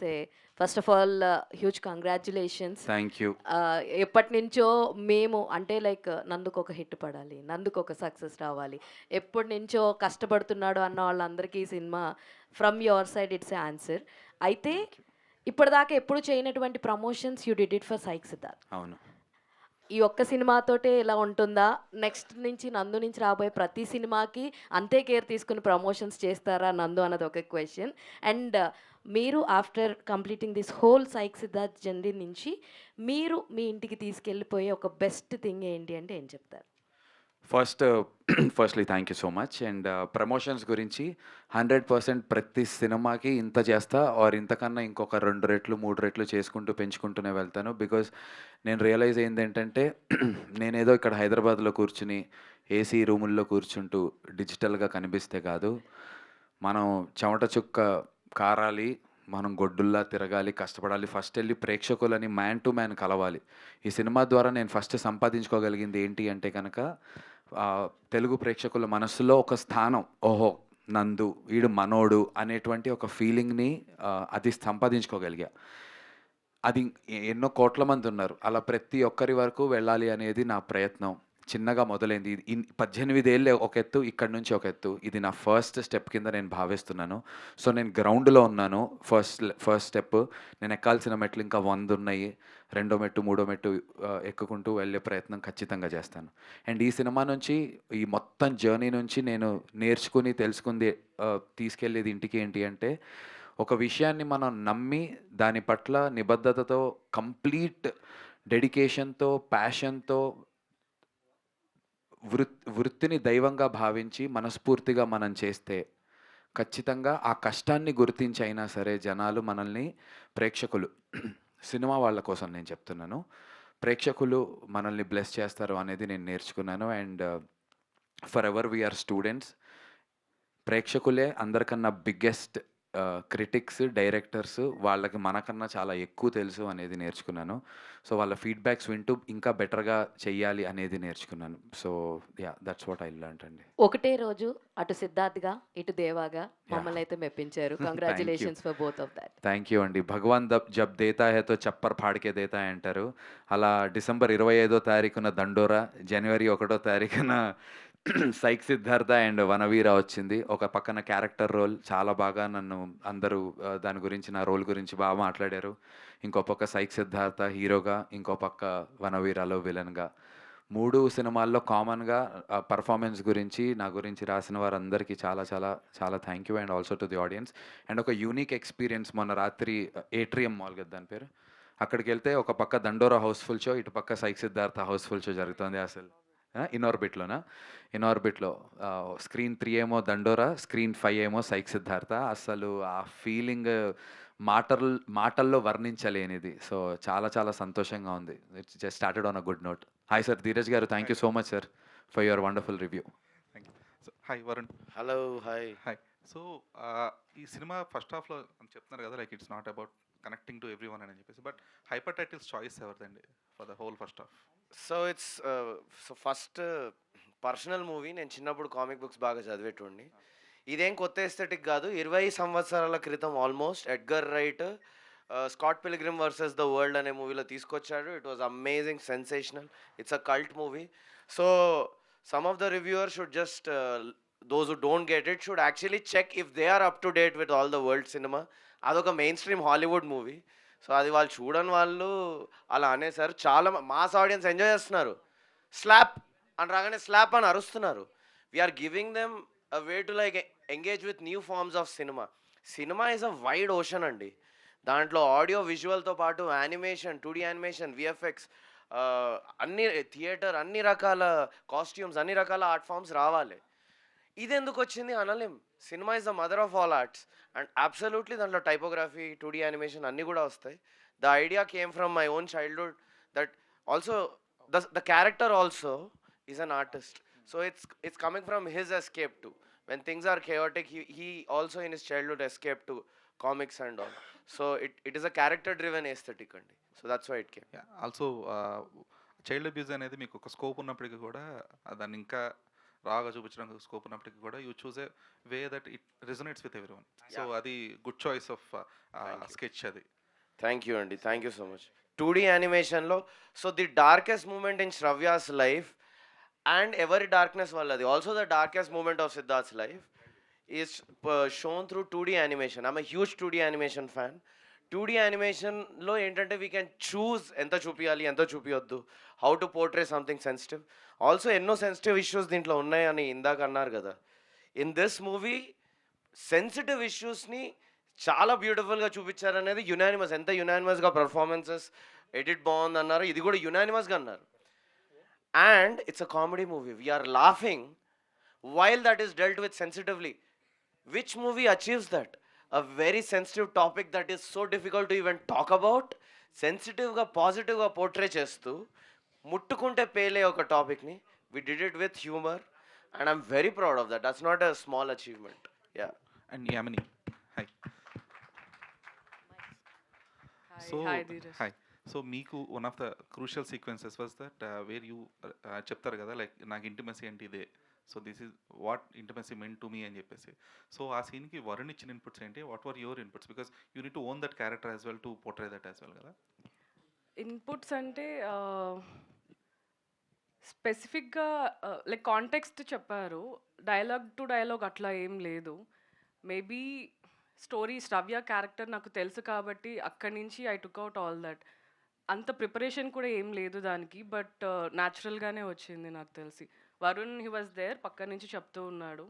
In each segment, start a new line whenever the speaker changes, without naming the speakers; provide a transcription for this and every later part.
Say first of all huge congratulations.
Thank you.
ఎప్పటి నుంచో మేము అంటే లైక్ నందుకు ఒక హిట్ పడాలి, నందుకు ఒక సక్సెస్ రావాలి, ఎప్పటి నుంచో కష్టపడుతున్నాడు అన్న వాళ్ళందరికీ ఈ cinema from your side it's a answer. అయితే
థ్యాంక్ యూ.
ఇప్పటిదాకా ఎప్పుడు చేయనటువంటి promotions you did it for psych Siddharth.
అవును.
ఈ ఒక్క సినిమాతోటే ఇలా ఉంటుందా? నెక్స్ట్ నుంచి నందు నుంచి రాబోయే ప్రతి సినిమాకి అంతే కేర్ తీసుకుని ప్రమోషన్స్ చేస్తారా నందు అన్నది ఒక క్వశ్చన్. అండ్ మీరు after completing this whole psych Siddharth journey నుంచి మీరు మీ ఇంటికి తీసుకెళ్ళిపోయే ఒక బెస్ట్ థింగ్ ఏంటి అంటే ఏం చెప్తారు?
Firstly thank you so much. And promotions గురించి 100% ప్రతి సినిమాకి ఇంత చేస్తా ఆర్ ఇంతకన్నా ఇంకొక 2 రెట్లు 3 రెట్లు చేసుకుంటూ పెంచుకుంటూనే వెళ్తాను. బికాజ్ నేను రియలైజ్ అయింది ఏంటంటే నేనేదో ఇక్కడ హైదరాబాద్లో కూర్చుని ఏసీ రూముల్లో కూర్చుంటూ డిజిటల్గా కనిపిస్తే కాదు, మనం చెమట చుక్క కారాలి, మనం గొడ్డుల్లా తిరగాలి, కష్టపడాలి, ఫస్ట్ వెళ్ళి ప్రేక్షకులని మ్యాన్ టు మ్యాన్ కలవాలి. ఈ సినిమా ద్వారా నేను ఫస్ట్ సంపాదించుకోగలిగింది ఏంటి అంటే కనుక తెలుగు ప్రేక్షకుల మనస్సులో ఒక స్థానం, ఓహో నందు వీడు మనోడు అనేటువంటి ఒక ఫీలింగ్ని అది సంపాదించుకోగలిగా. అది ఎన్నో కోట్ల మంది ఉన్నారు, అలా ప్రతి ఒక్కరి వరకు వెళ్ళాలి అనేది నా ప్రయత్నం. చిన్నగా మొదలైంది. 18 ఏళ్ళే ఒక ఎత్తు, ఇక్కడి నుంచి ఒక ఎత్తు. ఇది నా ఫస్ట్ స్టెప్ కింద నేను భావిస్తున్నాను. సో నేను గ్రౌండ్లో ఉన్నాను. First step. నేను ఎక్కాల్సిన మెట్లు ఇంకా 100 ఉన్నాయి. రెండో మెట్టు మూడో మెట్టు ఎక్కుకుంటూ వెళ్ళే ప్రయత్నం ఖచ్చితంగా చేస్తాను. అండ్ ఈ సినిమా నుంచి, ఈ మొత్తం జర్నీ నుంచి నేను నేర్చుకుని తెలుసుకుంది, తీసుకెళ్ళేది ఇంటికి ఏంటి అంటే, ఒక విషయాన్ని మనం నమ్మి దాని పట్ల నిబద్ధతతో, కంప్లీట్ డెడికేషన్తో, ప్యాషన్తో, వృత్తిని దైవంగా భావించి మనస్ఫూర్తిగా మనం చేస్తే ఖచ్చితంగా ఆ కష్టాన్ని గుర్తించి అయినా సరే జనాలు మనల్ని, ప్రేక్షకులు, సినిమా వాళ్ళ కోసం నేను చెప్తున్నాను, ప్రేక్షకులు మనల్ని బ్లెస్ చేస్తారు అనేది నేను నేర్చుకున్నాను. And for ever we are students. ప్రేక్షకులే అందరికన్నా బిగ్గెస్ట్ క్రిటిక్స్, డైరెక్టర్స్. వాళ్ళకి మనకన్నా చాలా ఎక్కువ తెలుసు అనేది నేర్చుకున్నాను. సో వాళ్ళ ఫీడ్బ్యాక్స్ వింటూ ఇంకా బెటర్గా చెయ్యాలి అనేది నేర్చుకున్నాను. So yeah, that's what I learned అండి.
ఒకటే రోజు అటు సిద్ధార్థ్గా ఇటు దేవాగా మమ్మల్ని అయితే మెప్పించారు. Congratulations for both of that.
Thank you అండి. భగవాన్ జబ్ దేతా హై తో చప్పర్ ఫాడ్కే దేతా హై అంటారు. అలా డిసెంబర్ 25వ తారీఖున దండోరా, జనవరి 1వ తారీఖున సైక్ సిద్ధార్థ అండ్ వనవీర వచ్చింది. ఒక పక్కన క్యారెక్టర్ రోల్ చాలా బాగా నన్ను అందరూ దాని గురించి, నా రోల్ గురించి బాగా మాట్లాడారు. ఇంకో పక్క సైక్ సిద్ధార్థ హీరోగా, ఇంకో పక్క వనవీరలో విలన్గా. 3 సినిమాల్లో కామన్గా పర్ఫార్మెన్స్ గురించి, నా గురించి రాసిన వారందరికీ చాలా చాలా చాలా thank you. And also to the audience. And ఒక యూనిక్ ఎక్స్పీరియన్స్, మొన్న రాత్రి ఏట్రియం మాల్ కదా దాని పేరు, అక్కడికి వెళ్తే ఒక పక్క దండోరా హౌస్ఫుల్ షో, ఇటు పక్క సైక్ సిద్ధార్థ హౌస్ఫుల్ షో జరుగుతుంది. అసలు ఇన్ఆర్బిట్లోనా, ఇన్ఆర్బిట్లో స్క్రీన్ 3 ఏమో దండోరా, స్క్రీన్ 5 ఏమో సైక్ సిద్ధార్థ. అసలు ఆ ఫీలింగ్ మాటల్లో వర్ణించలేనిది. సో చాలా చాలా సంతోషంగా ఉంది. It's just started on a good note. Hi sir, Dheeraj గారు, thank you so much sir for your wonderful review.
Thank you. So hi Varun.
Hello hi.
Hi. So ఈ సినిమా ఫస్ట్ హాఫ్లో చెప్తున్నారు కదా, like it's not about connecting to everyone అని చెప్పేసి, but hyper titles choice ఎవరిదండి for the whole first half?
So it's first personal movie. నేను చిన్నప్పుడు comic books బాగా చదివేటోడిని. ఇదేం కొత్త ఎస్థెటిక్ కాదు. 20 సంవత్సరాల క్రితం almost Edgar Wright Scott Pilgrim versus the world అనే మూవీలో తీసుకొచ్చాడు. It was amazing, sensational. It's a cult movie. So some of the reviewers should just those who don't get it should actually check if they are up to date with all the world cinema. అదొక mainstream Hollywood movie. So అది వాళ్ళు చూడని వాళ్ళు అలా అనేసారు. చాలా mass audience enjoy చేస్తున్నారు. Slap అని రాగానే స్లాప్ అని అరుస్తున్నారు. We're giving them a way to like engage with new forms of cinema. Cinema is a wide ocean అండి. దాంట్లో ఆడియో విజువల్తో పాటు యానిమేషన్, 2D యానిమేషన్, విఎఫ్ఎక్స్, అన్ని థియేటర్, అన్ని రకాల కాస్ట్యూమ్స్, అన్ని రకాల ఆర్ట్ ఫామ్స్ రావాలి. ఇది ఎందుకు వచ్చింది అనలేం. Cinema is the mother of all arts and absolutely దాంట్లో టైపోగ్రఫీ, 2D యానిమేషన్ అన్నీ కూడా వస్తాయి. The idea came from my own childhood that also the character also is an artist. So it's coming from his escape to when things are chaotic, he also in his childhood escaped to comics and all. So it is a character driven aesthetic andi. So that's why it came.
Also child abuse అనేది మీకు ఒక scope ఉన్నప్పటికీ కూడా దాన్ని ఇంకా రాగా చూపించడానికి scope ఉన్నప్పటికీ కూడా you choose a way that it resonates with everyone. So అది గుడ్ చాయిస్ ఆఫ్ స్కెచ్ అది.
థ్యాంక్ యూ అండి, thank you so much. 2D యానిమేషన్లో so the darkest moment in Shravya's life and ఎవరి డార్క్నెస్ వాళ్ళది, also the darkest moment of Siddharth's life is shown through 2D animation. I'm huge 2D animation fan. 2D యానిమేషన్లో ఏంటంటే we can choose ఎంత చూపించాలి ఎంత చూపించొద్దు, how to portray something sensitive. Also ఎన్నో sensitive issues దీంట్లో ఉన్నాయని ఇందాక అన్నారు కదా. ఇన్ దిస్ మూవీ సెన్సిటివ్ ఇష్యూస్ని చాలా బ్యూటిఫుల్గా చూపించారనేది యునానిమస్. ఎంత యునానిమస్గా పర్ఫార్మెన్సెస్, ఎడిట్ బాగుంది అన్నారు, ఇది కూడా యునానిమస్గా అన్నారు. And it's a comedy movie, we're laughing while that is dealt with sensitively. Which movie achieves that? A very sensitive topic that is so difficult to even talk about, సెన్సిటివ్గా పాజిటివ్గా portray చేస్తూ ముట్టుకుంటే పేలే ఒక టాపిక్ని we did it with humor and I'm very proud of that. That's not a small achievement. Yeah.
And Yamini, hi. So
Hi, Dheeraj.
hi. So మీకు one of the crucial sequences was that where you చెప్తారు కదా like నాకు intimacy అంటే ఇదే, so this is what intimacy meant to me అని చెప్పేసి. So ఆ సీన్కి వరుణ్ ఇచ్చిన ఇన్పుట్స్ ఏంటి, what were your inputs, because you need to own that character as well to portray that as well కదా.
ఇన్పుట్స్ అంటే స్పెసిఫిక్గా లైక్ కాంటెక్స్ట్ చెప్పారు, డైలాగ్ టు డైలాగ్ అట్లా ఏం లేదు. మేబీ స్టోరీ శ్రవ్య క్యారెక్టర్ నాకు తెలుసు కాబట్టి అక్కడి నుంచి I took out all that. అంత ప్రిపరేషన్ కూడా ఏం లేదు దానికి, బట్ న్యాచురల్గానే వచ్చింది నాకు తెలిసి. వరుణ్ హీ వాజ్ దేర్, పక్క నుంచి చెప్తూ ఉన్నాడు.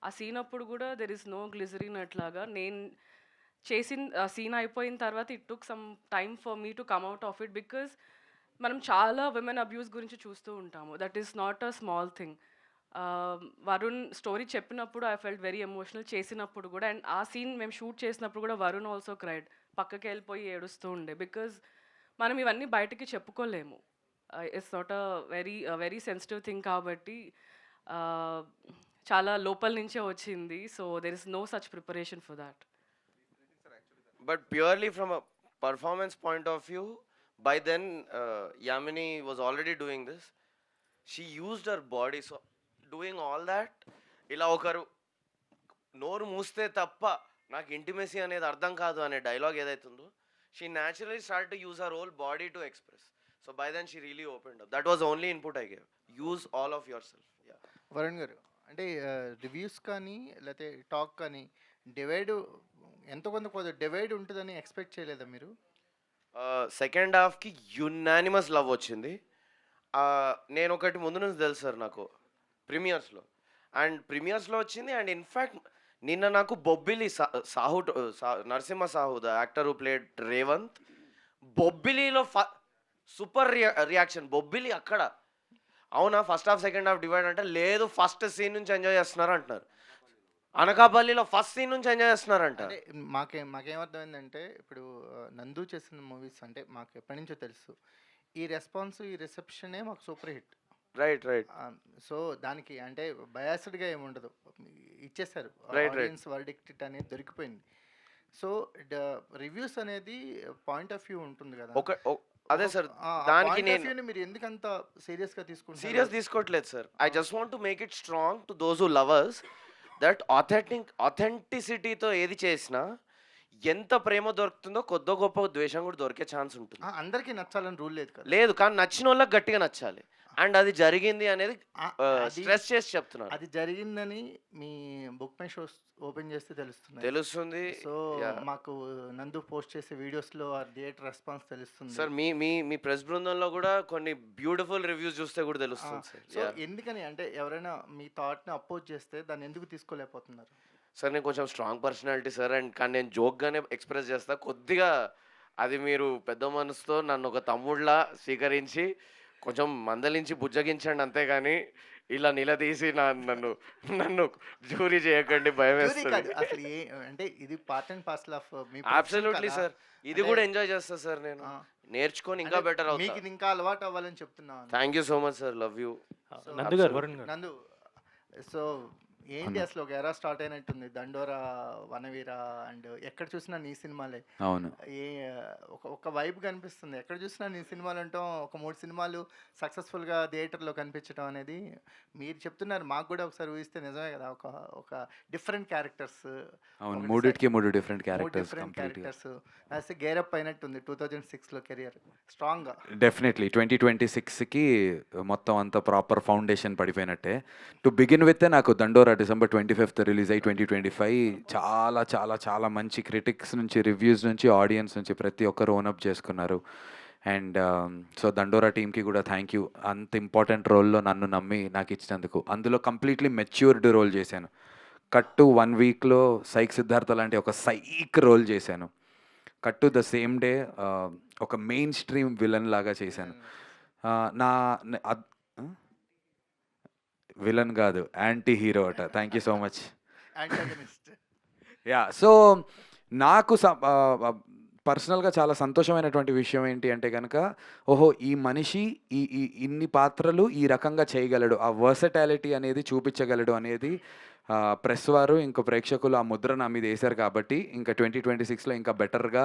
ఆ సీన్ అప్పుడు కూడా దెర్ ఇస్ నో గ్లిజరిన్ అట్లాగా. నేను చేసిన సీన్ అయిపోయిన తర్వాత it took some time for me to come out of it, because మనం చాలా విమెన్ అబ్యూస్ గురించి చూస్తూ ఉంటాము. That is not a small thing. Varun story చెప్పినప్పుడు ఐ ఫెల్ట్ వెరీ ఎమోషనల్, చేసినప్పుడు కూడా. అండ్ ఆ సీన్ మేము షూట్ చేసినప్పుడు కూడా వరుణ్ ఆల్సో క్రైడ్, పక్కకి వెళ్ళిపోయి ఏడుస్తూ ఉండే. బికాజ్ మనం ఇవన్నీ బయటికి చెప్పుకోలేము, it's not a very sensitive thing కాబట్టి చాలా లోపల నుంచే వచ్చింది. So there is no such preparation for that.
But purely from a performance point of view, by then Yamini was already doing this. She used her body, so doing all that, ఇలా ఒకరు నోరు మూస్తే తప్ప నాకు intimacy అనేది అర్థం కాదు అనే డైలాగ్ ఏదైతుందో, she naturally started to use her whole body to express. So by then she really opened up. That was the only input I gave. Use all of yourself. Yeah.
Varun గారు అంటే reviews కానీ లేకపోతే talk కానీ divide ఎంతో కొంత divide ఉంటుందని expect చేయలేదా మీరు?
సెకండ్ హాఫ్కి యునానిమస్ లవ్ వచ్చింది. నేను ఒకటి ముందు నుంచి తెలుసు సార్ నాకు ప్రీమియర్స్లో వచ్చింది. అండ్ ఇన్ఫ్యాక్ట్ నిన్న నాకు Bobbili Sahu Narasimha Sahu the actor who played Revanth, బొబ్బిలిలో సూపర్ రియాక్షన్. బొబ్బిలి అక్కడ అవునా first half second half divide అంటే లేదు, ఫస్ట్ సీన్ నుంచి ఎంజాయ్ చేస్తున్నారు అంటున్నారు. అనకాపల్లిలో ఫస్ట్ సీన్ నుంచి ఎంజాయ్ చేస్తున్నారంట.
అంటే మాకేమర్థమైందంటే ఇప్పుడు నందు చేసిన మూవీస్ అంటే మాకు ఎప్పటి నుంచో తెలుసు, ఈ రెస్పాన్స్ ఈ రిసెప్షనే మాకు సూపర్ హిట్.
రైట్.
సో దానికి అంటే బయాస్డ్గా ఏముండదు, ఇచ్చేసారు ఆడియన్స్ వర్డిక్ట్ అనేది దొరికిపోయింది. సో రివ్యూస్ అనేది పాయింట్ ఆఫ్ వ్యూ ఉంటుంది కదా.
అదే సార్, దానికి
నేను మీరు ఎందుకంత సీరియస్గా
తీసుకోవట్లేదు sir. I just want to make it strong to those who lovers that ఆథెంటిసిటీతో ఏది చేసినా ఎంత ప్రేమ దొరుకుతుందో కొద్దో గొప్ప ద్వేషం కూడా దొరికే ఛాన్స్ ఉంటుంది.
అందరికీ నచ్చాలని రూల్ లేదు కదా.
లేదు, కానీ నచ్చిన వాళ్ళకి గట్టిగా నచ్చాలి. అండ్ అది జరిగింది అనేది స్ట్రెస్ చేసి చెప్తున్నారు.
అది జరిగిందని మీ బుక్ మై షోస్ ఓపెన్ చేస్తే తెలుస్తుంది.
సో
మాకు నందు పోస్ట్ చేసే వీడియోస్లో థియేటర్ రెస్పాన్స్ తెలుస్తుంది
సార్. మీ ప్రెస్ బృందంలో కూడా కొన్ని బ్యూటిఫుల్ రివ్యూస్ చూస్తే కూడా తెలుస్తుంది సార్.
సో ఎందుకని అంటే ఎవరైనా మీ థాట్ని అపోజ్ చేస్తే దాన్ని ఎందుకు తీసుకోలేకపోతున్నారు
సార్? నేను కొంచెం స్ట్రాంగ్ పర్సనాలిటీ సార్, అండ్ కానీ నేను జోక్గానే ఎక్స్ప్రెస్ చేస్తా. కొద్దిగా అది మీరు పెద్ద మనసుతో నన్ను ఒక తమ్ముళ్ళ స్వీకరించి కొంచెం మందలించి బుజ్జగించండి, అంతేగాని ఇలా నిలదీసి నన్ను జ్యూరీ చేయకండి, భయం వేస్తుంది.
అసలు అంటే ఇది part and parcel of me.
Absolutely sir, ఇది కూడా ఎంజాయ్ చేస్తా సార్. నేను నేర్చుకొని ఇంకా బెటర్ అవుతా.
మీకు ఇంకా అలవాటు అవ్వాలని చెప్తున్నాను.
Thank you so much sir, love you.
నందు. సో ఏంటి
అవును.
అసలు ఒక ఎరా స్టార్ట్ అయినట్టుంది. 'దండోరా', 'వనవీర' అండ్ ఎక్కడ చూసినా నీ సినిమాలే.
అవును.
ఏ ఒక వైబ్ కనిపిస్తుంది. ఎక్కడ చూసినా నీ సినిమాలు అంటాం. ఒక 3 సినిమాలు సక్సెస్‌ఫుల్‌గా థియేటర్‌లో కనిపించడం అనేది మీరు చెప్తున్నారు. మాకు కూడా ఒకసారి ఊహిస్తే నిజమే కదా! ఒక ఒక డిఫరెంట్ క్యారెక్టర్స్.
అవును.
ఒకటి
మూడిటికి 3 డిఫరెంట్
3
క్యారెక్టర్స్
డిఫరెంట్
కంప్లీట్‌గా.
క్యారెక్టర్స్. అసలు గేరప్ అయినట్టుంది 2006లో కెరియర్ స్ట్రాంగ్‌గా.
డెఫినెట్లీ 2026కి మొత్తం అంతా ప్రాపర్ ఫౌండేషన్ పడిపోయినట్టే. టు బిగిన్ విత్ నాకు 'దండోరా' డిసెంబర్ 25థ్ రిలీజ్ అయ్యి 2025 చాలా చాలా చాలా మంచి క్రిటిక్స్ నుంచి, రివ్యూస్ నుంచి, ఆడియన్స్ నుంచి ప్రతి ఒక్కరు ఓన్ అప్ చేసుకున్నారు. అండ్ సో 'దండోరా' టీమ్‌కి కూడా థ్యాంక్ యూ. అంత ఇంపార్టెంట్ రోల్‌లో నన్ను నమ్మి నాకు ఇచ్చినందుకు. అందులో కంప్లీట్లీ మెచ్యూర్డ్ రోల్ చేశాను. కట్టు 1 వీక్‌లో 'సైక్ సిద్ధార్థ' లాంటి ఒక సైక్ రోల్ చేశాను. కట్టు ద సేమ్ డే ఒక మెయిన్ స్ట్రీమ్ విలన్ లాగా చేశాను. నా విలన్ కాదు, యాంటీ హీరో అట. Thank you so much.
Antagonist.
So నాకు పర్సనల్గా చాలా సంతోషమైనటువంటి విషయం ఏంటి అంటే కనుక, ఓహో ఈ మనిషి ఈ ఈ ఇన్ని పాత్రలు ఈ రకంగా చేయగలడు, ఆ వర్సటాలిటీ అనేది చూపించగలడు అనేది ప్రెస్ వారు ఇంకో ప్రేక్షకులు ఆ ముద్ర నా మీద వేశారు కాబట్టి ఇంకా 2026లో ఇంకా బెటర్గా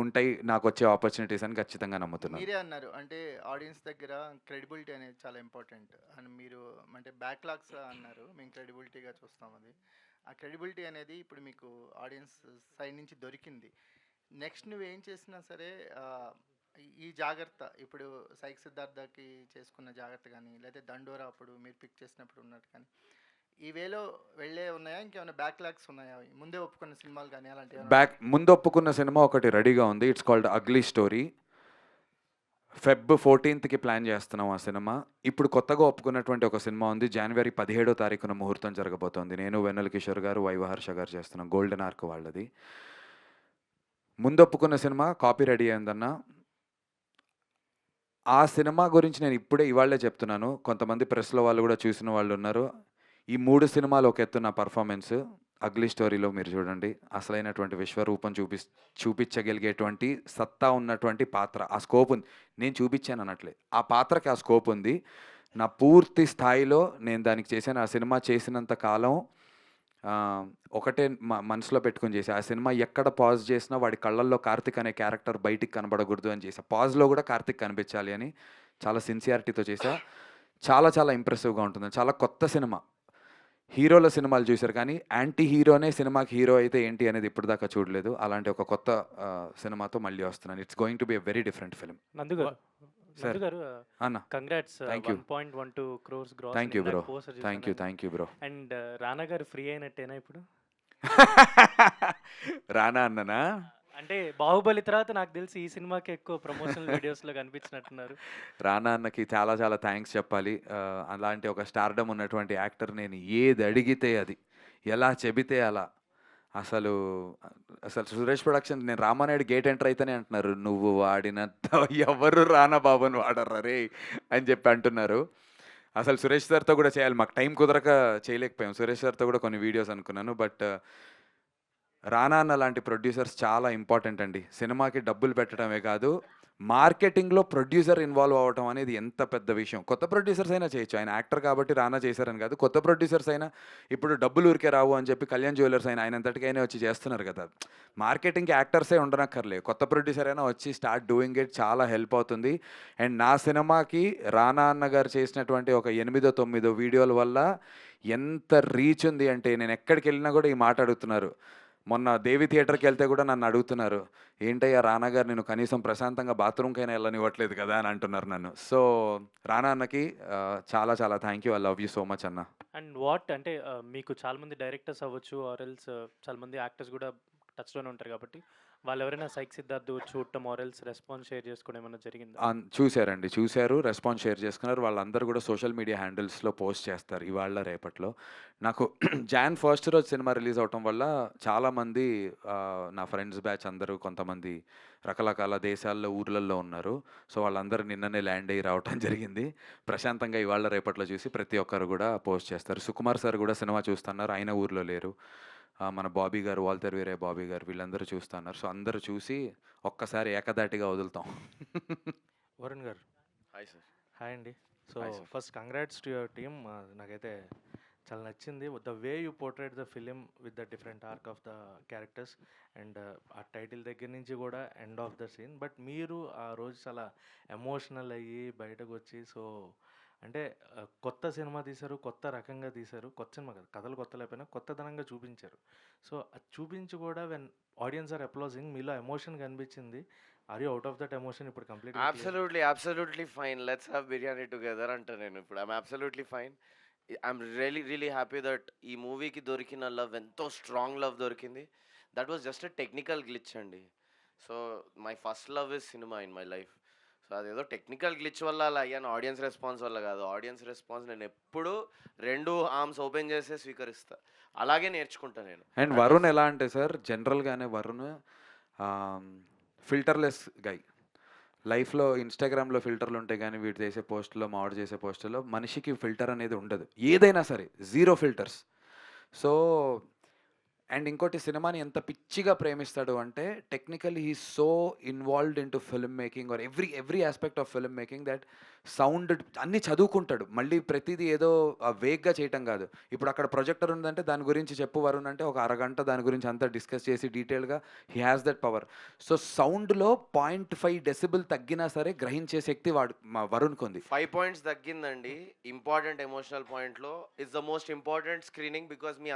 ఉంటాయి నాకు వచ్చే ఆపర్చునిటీస్ అని ఖచ్చితంగా నమ్ముతున్నాను.
మీరే అన్నారు. అంటే ఆడియన్స్ దగ్గర క్రెడిబిలిటీ అనేది చాలా ఇంపార్టెంట్ అని మీరు అంటే బ్యాక్‌లాగ్స్ అన్నారు. మేము క్రెడిబిలిటీగా చూస్తాం అది. ఆ క్రెడిబిలిటీ అనేది ఇప్పుడు మీకు ఆడియన్స్ సైడ్ నుంచి దొరికింది. నెక్స్ట్ నువ్వేం చేసినా సరే ఈ జాగ్రత్త ఇప్పుడు 'సైక్ సిద్ధార్థకి' చేసుకున్న జాగ్రత్త గానీ, లేతే 'దండోరా' అప్పుడు మీరు పిక్ చేసినప్పుడు ఉన్నట్టు కానీ, ఈ వేలో వెళ్ళే ఉన్నాయా? ఇంకేమైనా బ్యాక్‌లాగ్స్ ఉన్నాయా? ముందే ఒప్పుకున్న సినిమాలు గానీ అలాంటివేమైనా
ముందు ఒప్పుకున్న సినిమా ఒకటి రెడీగా ఉంది. It's called 'ugly story'. Feb 14థ్‌కి ప్లాన్ చేస్తున్నాం ఆ సినిమా. ఇప్పుడు కొత్తగా ఒప్పుకున్నటువంటి ఒక సినిమా ఉంది. జనవరి 17వ తారీఖున ముహూర్తం జరగబోతోంది. నేను, వెన్నెల కిషోర్ గారు, వైవహర్ష గారు చేస్తున్నాం. గోల్డెన్ ఆర్క్ వాళ్ళది. ముందు ఒప్పుకున్న సినిమా కాపీ రెడీ అయిందన్న. ఆ సినిమా గురించి నేను ఇవాళే చెప్తున్నాను. కొంతమంది ప్రెస్‌లో వాళ్ళు కూడా చూసిన వాళ్ళు ఉన్నారు. ఈ 3 సినిమాలు ఒక ఎత్తు నా పర్ఫార్మెన్స్. 'అగ్లీ స్టోరీలో' మీరు చూడండి. అసలైనటువంటి విశ్వరూపం చూపించగలిగేటువంటి సత్తా ఉన్నటువంటి పాత్ర. ఆ స్కోప్ ఉంది. నేను చూపించాను అనట్లే. ఆ పాత్రకి ఆ స్కోప్ ఉంది. నా పూర్తి స్థాయిలో నేను దానికి చేశాను. ఆ సినిమా చేసినంత కాలం ఒకటే మనసులో పెట్టుకొని చేశా. ఆ సినిమా ఎక్కడ పాజ్ చేసినా వాడి కళ్ళల్లో కార్తీక్ అనే క్యారెక్టర్ బయటికి కనబడకూడదు అని చేశా. పాజ్‌లో కూడా కార్తీక్ కనిపించాలి అని చాలా సిన్సియారిటీతో చేశా. చాలా చాలా ఇంప్రెసివ్‌గా ఉంటుంది. చాలా కొత్త సినిమా. హీరోల సినిమాలు చూసారు కానీ యాంటీ హీరోనే సినిమాకి హీరో అయితే ఏంటి అనేది ఇప్పటిదాకా చూడలేదు. అలాంటి ఒక కొత్త సినిమాతో మళ్ళీ వస్తున్నాను. It's going to be a very different film.
Nandu garu
sir.
Nandu garu
అన్న
congrats
thank you.
1.12 crores gross
thank you bro. Thank you bro.
And Rana garu free అయినట్టేనా ఇప్పుడు?
రానా అన్ననా?
అంటే బాహుబలి తర్వాత నాకు తెలిసి ఈ సినిమాకి ఎక్కువ ప్రమోషనల్ వీడియోస్లో కనిపించినట్టున్నారు.
రానా అన్నకి చాలా చాలా థ్యాంక్స్ చెప్పాలి. అలాంటి ఒక స్టార్డమ్ ఉన్నటువంటి యాక్టర్ నేను ఏది అడిగితే అది, ఎలా చెబితే అలా. అసలు సురేష్ ప్రొడక్షన్స్ నేను రామానాయుడు గేట్ ఎంటర్ అయితేనే అంటున్నారు, నువ్వు వాడినంత ఎవరు రానా బాబుని వాడర్రా రే అని చెప్పి అంటున్నారు. అసలు సురేష్ సార్తో కూడా చేయాలి, మాకు టైం కుదరక చేయలేకపోయాం. సురేష్ సార్తో కూడా కొన్ని వీడియోస్ అనుకున్నాను. బట్ రానా అన్న లాంటి ప్రొడ్యూసర్స్ చాలా ఇంపార్టెంట్ అండి. సినిమాకి డబ్బులు పెట్టడమే కాదు, మార్కెటింగ్లో ప్రొడ్యూసర్ ఇన్వాల్వ్ అవ్వడం అనేది ఎంత పెద్ద విషయం. కొత్త ప్రొడ్యూసర్స్ అయినా చేయొచ్చు. ఆయన యాక్టర్ కాబట్టి రానా చేశారని కాదు. కొత్త ప్రొడ్యూసర్స్ అయినా ఇప్పుడు డబ్బులు ఊరికే రావు అని చెప్పి కళ్యాణ్ జ్యువెలర్స్ అయినా ఆయనంతటికైనా వచ్చి చేస్తున్నారు కదా. మార్కెటింగ్కి యాక్టర్సే ఉండనక్కర్లే, కొత్త ప్రొడ్యూసర్ అయినా వచ్చి స్టార్ట్ డూయింగ్ ఇట్. చాలా హెల్ప్ అవుతుంది. అండ్ నా సినిమాకి రానా అన్న గారు చేసినటువంటి ఒక 8-9 వీడియోల వల్ల ఎంత రీచ్ ఉంది అంటే, నేను ఎక్కడికి వెళ్ళినా కూడా ఈ మాట అడుగుతున్నారు. మొన్న దేవి థియేటర్కి వెళ్తే కూడా నన్ను అడుగుతున్నారు, ఏంటయ్యా రానా గారు నేను కనీసం ప్రశాంతంగా బాత్రూమ్కైనా వెళ్ళనివ్వట్లేదు కదా అని అంటున్నారు నన్ను. సో రానా అన్నకి చాలా చాలా thank you. I love you so much అన్న.
అండ్ వాట్ అంటే మీకు చాలామంది డైరెక్టర్స్ అవ్వచ్చు ఆర్ ఎల్స్ చాలామంది యాక్టర్స్ కూడా టచ్లోనే ఉంటారు కాబట్టి వాళ్ళు ఎవరైనా సైక్ సిద్ధార్థ్ చూడటం ఆర్ ఎల్స్ రెస్పాన్స్ షేర్ చేసుకోవడం ఏమైనా జరిగిందా?
చూశారు, రెస్పాన్స్ షేర్ చేసుకున్నారు. వాళ్ళందరూ కూడా సోషల్ మీడియా హ్యాండిల్స్లో పోస్ట్ చేస్తారు ఇవాళ రేపట్లో. నాకు జాన్ 1st రోజు సినిమా రిలీజ్ అవటం వల్ల చాలామంది నా ఫ్రెండ్స్ బ్యాచ్ అందరూ కొంతమంది రకరకాల దేశాల్లో ఊర్లలో ఉన్నారు. సో వాళ్ళందరూ నిన్ననే ల్యాండ్ అయ్యి రావటం జరిగింది. ప్రశాంతంగా ఇవాళ రేపట్లో చూసి ప్రతి ఒక్కరు కూడా పోస్ట్ చేస్తారు. సుకుమార్ సార్ కూడా సినిమా చూస్తున్నారు, ఆయన ఊర్లో లేరు. మన బాబీ గారు, వాల్టర్ వీరే బాబీ గారు వీళ్ళందరూ చూస్తున్నారు. సో అందరూ చూసి ఒక్కసారి ఏకదాటిగా వదులుతాం.
Varun garu
hi sir.
Hi అండి. So
Hi, sir.
First congrats to your team. నాకైతే చాలా నచ్చింది. The way you portrayed the film with the different arc of the characters and ఆ టైటిల్ దగ్గర నుంచి కూడా end of the scene. But మీరు ఆ రోజు చాలా ఎమోషనల్ అయ్యి బయటకు వచ్చి సో అంటే కొత్త సినిమా తీశారు, కొత్త రకంగా తీశారు. కొత్త సినిమా కాదు, కథలు కొత్త లేకపోయినా కొత్తదనంగా చూపించారు. సో అది చూపించి కూడా వెన్ ఆడియన్స్ ఆర్ అప్లాజింగ్ మీలో ఎమోషన్ కనిపించింది. Are you out of that emotion ఇప్పుడు complete?
Absolutely fine, let's have biryani together అంట నేను ఇప్పుడు. I'm absolutely fine. I'm really happy that ఈ మూవీకి దొరికిన లవ్ ఎంతో స్ట్రాంగ్ లవ్ దొరికింది. That was just a technical glitch అండి. So my first love is cinema in my life. So అదేదో టెక్నికల్ గ్లిచ్ వల్ల అలా అయ్యాను, ఆడియన్స్ రెస్పాన్స్ వల్ల కాదు. ఆడియన్స్ రెస్పాన్స్ నేను ఎప్పుడు 2 ఆర్మ్స్ ఓపెన్ చేసే స్వీకరిస్తా, అలాగే నేర్చుకుంటా నేను.
అండ్ వరుణ్ ఎలా అంటే సార్, జనరల్గానే వరుణ్ ఫిల్టర్లెస్ గై. లైఫ్లో ఇన్స్టాగ్రామ్లో ఫిల్టర్లు ఉంటాయి కానీ వీడు చేసే పోస్టులో మావాడు చేసే పోస్టులో మనిషికి ఫిల్టర్ అనేది ఉండదు, ఏదైనా సరే జీరో ఫిల్టర్స్. సో అండ్ ఇంకోటి, సినిమాని ఎంత పిచ్చిగా ప్రేమిస్తాడు అంటే technically he so involved in to film making or every aspect of film making that sound అన్నీ చదువుకుంటాడు. మళ్ళీ ప్రతిదీ ఏదో వేగ్గా చేయటం కాదు. ఇప్పుడు అక్కడ ప్రొజెక్టర్ ఉందంటే దాని గురించి చెప్పు వరుణ్ అంటే ఒక అరగంట దాని గురించి అంతా డిస్కస్ చేసి డీటెయిల్గా he has that power. So సౌండ్లో 0.5 డెసిబుల్ తగ్గినా సరే గ్రహించే శక్తి మా వరుణ్కి ఉంది.
5 పాయింట్స్ తగ్గిందండి ఇంపార్టెంట్ ఎమోషనల్ పాయింట్లో. It's the most important screening because మీ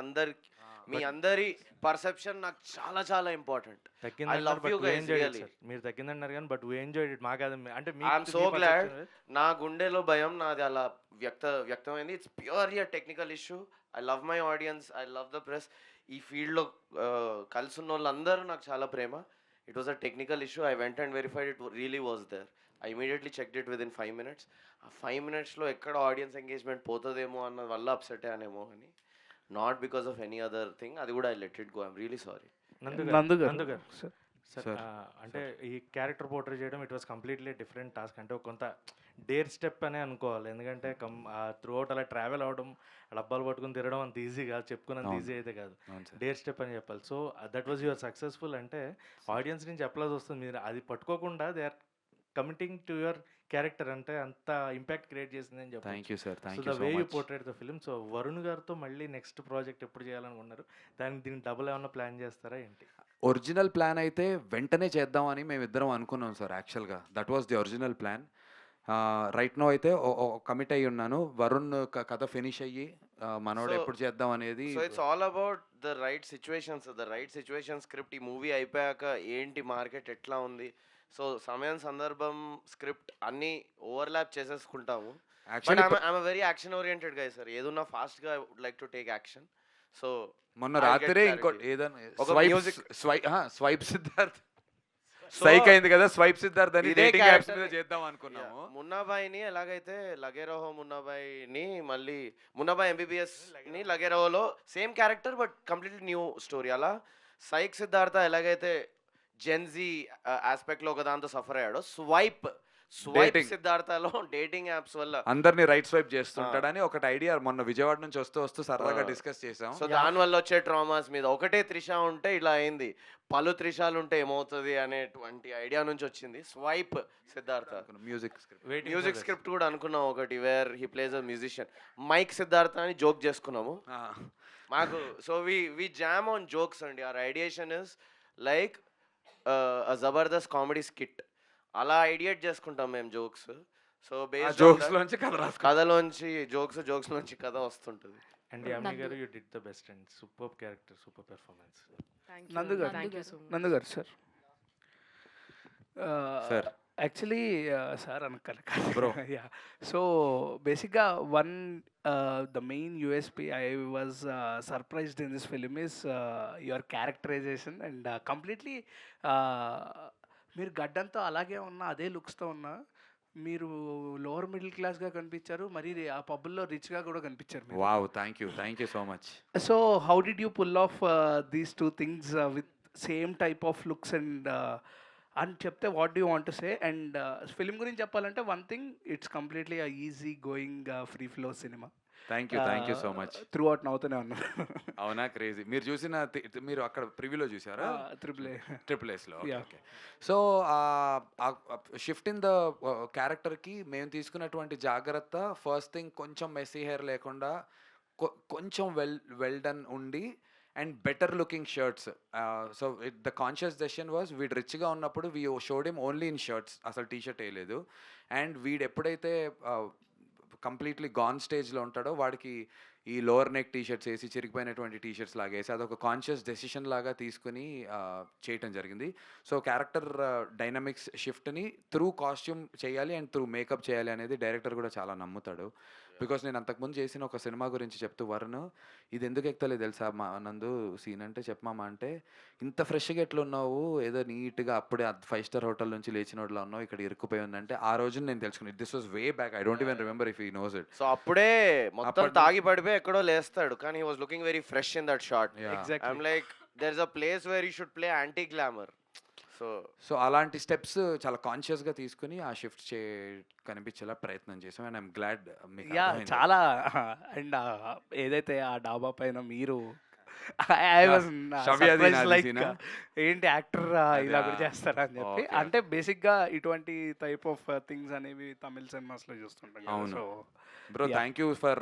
అందరి పర్సెప్షన్ నాకు చాలా చాలా important. I love you guys, really.
మీరు తగ్గిందన్నారు కానీ బట్ వీ ఎంజాయ్డ్ ఇట్. మాకు అంటే
ఐఎమ్ సో గ్లాడ్. నా గుండెలో భయం నాది అలా వ్యక్తమైంది. It's purely a technical issue. I love my audience, I love the press. ఈ ఫీల్డ్లో కలిసి ఉన్న వాళ్ళందరూ నాకు చాలా ప్రేమ. It was a technical issue. I went and verified it really was there. I immediately checked it within 5 minutes. ఆ 5 minutesలో ఎక్కడ ఆడియన్స్ ఎంగేజ్మెంట్ పోతుందేమో అన్న వల్ల అప్సెట్ అయ్యానేమో అని, not because of any other thing. అది కూడా I let it go. I'm really sorry.
నందు garu sir, అంటే ఈ క్యారెక్టర్ పోర్ట్రే చేయడం it was completely different task. అంటే కొంత డేర్ స్టెప్ అనే అనుకోవాలి. ఎందుకంటే త్రూ అవుట్ అలా ట్రావెల్ అవడం, డబ్బాలు పట్టుకుని తిరగడం అంత ఈజీ కాదు, చెప్పుకున్నంత ఈజీ అయితే కాదు. డేర్ స్టెప్ అని చెప్పాలి. So that was your successful. అంటే ఆడియన్స్ నుంచి అప్లాజ్ వస్తుంది. మీరు అది పట్టుకోకుండా they are committing to your character, అంటే అంత ఇంపాక్ట్ క్రియేట్ చేసింది అని చెప్పాలి.
Thank you sir,
so
thank
the
you
way
so
you
much.
Portrayed the film. So Varun గారితో మళ్ళీ నెక్స్ట్ ప్రాజెక్ట్ ఎప్పుడు చేయాలనుకున్నారు? దీనికి డబుల్ ఏమన్నా ప్లాన్ చేస్తారా ఏంటి?
ఒరిజినల్ ప్లాన్ అయితే వెంటనే చేద్దామని మేమిద్దరం అనుకున్నాం సార్. యాక్చువల్గా that was the original plan. Right now అయితే కమిట్ అయ్యి ఉన్నాను. వరుణ్ కథ ఫినిష్ అయ్యి మనోడు ఎప్పుడు చేద్దాం అనేది.
So it's all about the right situation script. ఈ మూవీ అయిపోయాక ఏంటి మార్కెట్ ఎట్లా ఉంది, సో సమయం సందర్భం స్క్రిప్ట్ అన్నీ overlap చేసేసుకుంటాము. But I'm very action oriented guy sir. ఏదున్నా ఫాస్ట్గా would like to take action. So
మొన్న
I'll get
రాత్రే
clarity.
ఇంకోటి ఏదైనా
ఒక music-
swipe Siddharth
So,
psych అయింది కదా, స్వైప్ సిద్ధార్థ్ అని
ఇదే
డేటింగ్ యాప్స్
character
మీద చేద్దాం అనుకున్నాము.
మున్నాబాయిని ఎలాగైతే లగేరోహో మున్నాబాయిని మళ్ళీ మున్నాబాయ్ MBBS ని లగేరోహోలో same character but completely new story. అలా సైక్ సిద్ధార్థ ఎలాగైతే జెన్జీ ఆస్పెక్ట్ లో ఒక దాంతో సఫర్ అయ్యాడో, స్వైప్
Dating.
సిద్ధార్థలో డేటింగ్ యాప్స్ వల్ల
అందరినీ రైట్ స్వైప్ చేస్తుంటాడని ఒకటి ఐడియా మొన్న విజయవాడ నుంచి వస్తూ సరదాగా డిస్కస్ చేసాం.
సో దాని వల్ల వచ్చే ట్రామాస్ మీద ఒకటే త్రిష ఉంటే ఇలా అయింది, పలు త్రిషాలు ఉంటే ఏమవుతుంది అనేటువంటి ఐడియా నుంచి వచ్చింది స్వైప్ సిద్ధార్థ. మ్యూజిక్ స్క్రిప్ట్ కూడా అనుకున్నాం ఒకటి, where he plays a musician. Mike Siddhartha అని జోక్ చేసుకున్నాము మాకు. So we jam on jokes అండి. Our ideation is like Jabardasth comedy skit. అలా ఐడియేట్ చేసుకుంటాం మేము జోక్స్. సో
జోక్స్ లోంచి కథ రాసుకుంటాం.
కథలోంచి జోక్స్ లోంచి కథ వస్తుంటుంది.
And Yami garu you did the best and super character, super performance.
Nandu garu so
Nandu garu sir.
Sir
actually sir అనకాలి
Bro.
యా. సో బేసిక్గా the main USP I was surprised in this film is your characterization and completely మీరు గడ్డంతో అలాగే ఉన్నా, అదే లుక్స్తో ఉన్నా, మీరు lower middle క్లాస్గా కనిపించారు, మరి ఆ పబ్బుల్లో రిచ్గా కూడా కనిపించారు మీరు.
Wow, thank you so much.
So how did you pull off these two things with same type of looks and అని చెప్తే what do want to say? And film గురించి చెప్పాలంటే one thing, it's completely easy going free flow cinema.
Thank you so much.
Throughout నవ్వుతూనే ఉన్నారు.
అవునా, crazy. మీరు చూసిన మీరు అక్కడ ప్రివ్యూలో చూసారా? ట్రిపుల్ ఎస్లో. Okay. So shift in the క్యారెక్టర్కి మేము తీసుకున్నటువంటి జాగ్రత్త, ఫస్ట్ థింగ్ కొంచెం మెస్సీ హెయిర్ లేకుండా కొంచెం వెల్ డన్ ఉండి and better looking shirts. So the conscious decision was వీడు రిచ్గా ఉన్నప్పుడు we showed him only in shirts, అసలు టీషర్ట్ వేయలేదు. అండ్ వీడు ఎప్పుడైతే కంప్లీట్లీ గాన్ స్టేజ్లో ఉంటాడో వాడికి ఈ లోవర్ నెక్ టీషర్ట్స్ వేసి చిరిగిపోయినటువంటి టీషర్ట్స్ లాగా వేసి అదొక కాన్షియస్ డెసిషన్ లాగా తీసుకుని చేయటం జరిగింది. సో క్యారెక్టర్ డైనమిక్స్ షిఫ్ట్ని త్రూ కాస్ట్యూమ్ చేయాలి అండ్ త్రూ మేకప్ చేయాలి అనేది డైరెక్టర్ కూడా చాలా నమ్ముతాడు. బికాస్ నేను అంతకుముందు చేసిన ఒక సినిమా గురించి చెప్తూ వరుణ్, ఇది ఎందుకు ఎక్కుతలేదు తెలుసా మా నందు సీన్ అంటే, చెప్పమామా అంటే, ఇంత ఫ్రెష్గా ఎట్లున్నావు, ఏదో నీట్గా అప్పుడే 5 స్టార్ హోటల్ నుంచి లేచినోడ్లా ఉన్నావు, ఇక్కడ ఇరుక్కుపోయి ఉందంటే ఆ రోజు నేను తెలుసుకున్నాను this was way back. I don't even remember if he knows it.
So అప్పుడే మొత్తం
అప్పటి
తాగి పడిపోయి ఎక్కడో లేస్తాడు, కానీ he was looking very fresh in that shot.
Exactly.
I'm like there is a place where you should play anti glamour.
So అలాంటి steps చాలా కాన్షియస్గా తీసుకుని ఆ షిఫ్ట్ కనిపించేలా ప్రయత్నం చేసాం. అండ్ ఐఎమ్ గ్లాడ్ మీకు
యా
అర్థమైంది.
చాలా. అండ్ ఏదైతే ఆ డాబా పైన మీరు ఐ వాజ్
షవ్యాది నాది
లైక్
సీనా?
ఏంటి యాక్టర్ ఇలా కూడా
అదే,
చేస్తారా అని చెప్పి.
ఓకే.
అంటే బేసిక్గా ఇటువంటి టైప్ ఆఫ్ థింగ్స్ అనేవి తమిళ సినిమాస్లో చూస్తుంటాం కదా.
అవును.
So
bro
Yeah.
Thank you for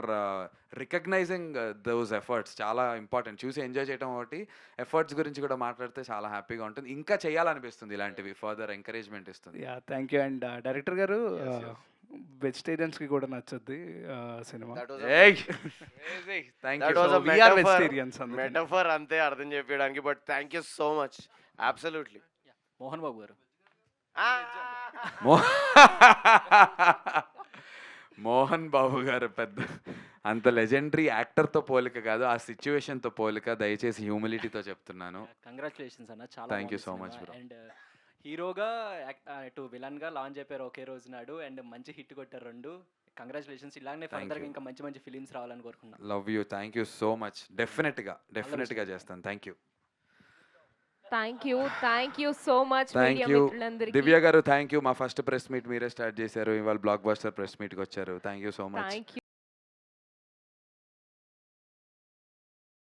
recognising those efforts. చాలా ఇంపార్టెంట్. చూసి ఎంజాయ్ చేయడం ఒకటి, ఎఫర్ట్స్ గురించి కూడా మాట్లాడితే చాలా హ్యాపీగా ఉంటుంది. ఇంకా చేయాలనిపిస్తుంది, ఇలాంటివి ఫర్దర్ ఎంకరేజ్మెంట్ ఇస్తుంది.
Yeah thank you. And director గారు వెజిటేరియన్స్కి కూడా నచ్చుద్ది సినిమా.
Thank
That
you.
was a
we are
metaphor.
vegetarians అందుకని.
మెటఫర్ అంతే అర్థం చెప్పడానికి. But thank you so much. Absolutely.
Mohan Babu garu,
Mohan Babu గారు పెద్ద అంత లెజెండరీ యాక్టర్తో పోలిక కాదు, ఆ సిచ్యువేషన్తో పోలిక. దయచేసి హ్యూమిలిటీతో చెప్తున్నాను.
కంగ్రాచులేషన్స్ అన్న, చాలా
Thank you so much, bro.
And హీరోగా ఇటు విలన్గా లాంచ్ అయిపోయారు ఒకే రోజు నాడు, అండ్ మంచి హిట్ కొట్టారు రెండు. కంగ్రాచులేషన్స్. ఇలానే
Thank
ఫర్దర్గా
you.
ఇంకా మంచి మంచి ఫిలిమ్స్ రావాలని కోరుకున్నాను.
Love you. Thank you so much. డెఫినెట్గా చేస్తాను. Thank you.
Thank you so much
thank
media
you.
మిత్రులందరికీ.
దివ్య గారు థ్యాంక్ యూ. మా ఫస్ట్ ప్రెస్ మీట్ మీరే స్టార్ట్ చేశారు, ఇవాళ బ్లాక్ బస్టర్ ప్రెస్ మీట్కి వచ్చారు. Thank you so much.
Thank